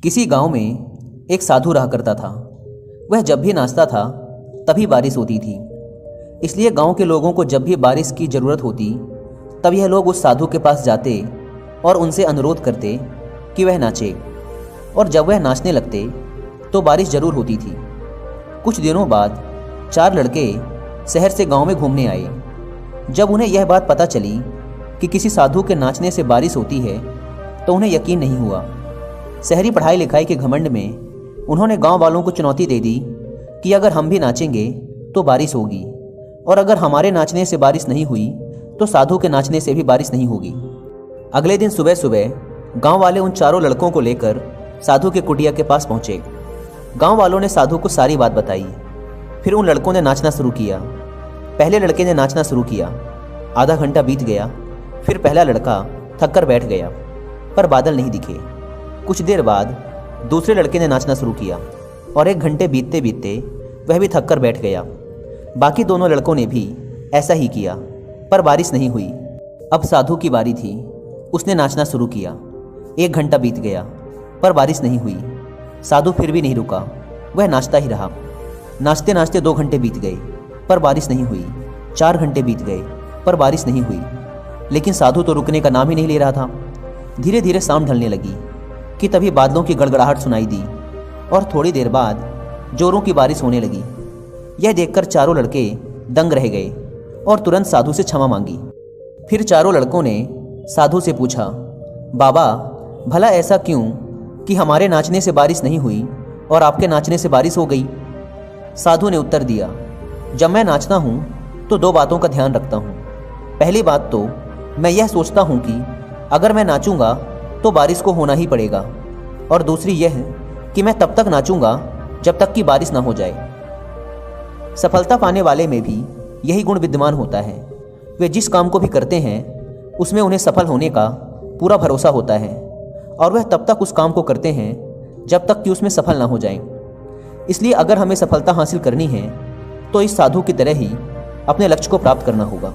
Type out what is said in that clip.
किसी गांव में एक साधु रहा करता था। वह जब भी नाचता था तभी बारिश होती थी। इसलिए गांव के लोगों को जब भी बारिश की ज़रूरत होती तब यह लोग उस साधु के पास जाते और उनसे अनुरोध करते कि वह नाचे। और जब वह नाचने लगते तो बारिश ज़रूर होती थी। कुछ दिनों बाद 4 लड़के शहर से गांव में घूमने आए। जब उन्हें यह बात पता चली कि किसी साधु के नाचने से बारिश होती है तो उन्हें यकीन नहीं हुआ। शहरी पढ़ाई लिखाई के घमंड में उन्होंने गांव वालों को चुनौती दे दी कि अगर हम भी नाचेंगे तो बारिश होगी, और अगर हमारे नाचने से बारिश नहीं हुई तो साधु के नाचने से भी बारिश नहीं होगी। अगले दिन सुबह सुबह गांव वाले उन चारों लड़कों को लेकर साधु के कुटिया के पास पहुंचे। गांव वालों ने साधु को सारी बात बताई। फिर उन लड़कों ने नाचना शुरू किया। पहले लड़के ने नाचना शुरू किया। आधा घंटा बीत गया। फिर पहला लड़का थक कर बैठ गया, पर बादल नहीं दिखे। कुछ देर बाद दूसरे लड़के ने नाचना शुरू किया और 1 घंटे बीतते बीतते वह भी थक कर बैठ गया। बाकी दोनों लड़कों ने भी ऐसा ही किया, पर बारिश नहीं हुई। अब साधु की बारी थी। उसने नाचना शुरू किया। 1 घंटा बीत गया, पर बारिश नहीं हुई। साधु फिर भी नहीं रुका, वह नाचता ही रहा। नाचते नाचते 2 घंटे बीत गए, पर बारिश नहीं हुई। 4 घंटे बीत गए, पर बारिश नहीं हुई। लेकिन साधु तो रुकने का नाम ही नहीं ले रहा था। धीरे धीरे शाम ढलने लगी कि तभी बादलों की गड़गड़ाहट सुनाई दी और थोड़ी देर बाद जोरों की बारिश होने लगी। यह देखकर चारों लड़के दंग रह गए और तुरंत साधु से क्षमा मांगी। फिर चारों लड़कों ने साधु से पूछा, बाबा, भला ऐसा क्यों कि हमारे नाचने से बारिश नहीं हुई और आपके नाचने से बारिश हो गई? साधु ने उत्तर दिया, जब मैं नाचता हूँ तो 2 बातों का ध्यान रखता हूँ। पहली बात तो मैं यह सोचता हूँ कि अगर मैं नाचूंगा तो बारिश को होना ही पड़ेगा, और दूसरी यह कि मैं तब तक नाचूंगा जब तक कि बारिश ना हो जाए। सफलता पाने वाले में भी यही गुण विद्यमान होता है। वे जिस काम को भी करते हैं उसमें उन्हें सफल होने का पूरा भरोसा होता है, और वह तब तक उस काम को करते हैं जब तक कि उसमें सफल ना हो जाएं। इसलिए अगर हमें सफलता हासिल करनी है तो इस साधु की तरह ही अपने लक्ष्य को प्राप्त करना होगा।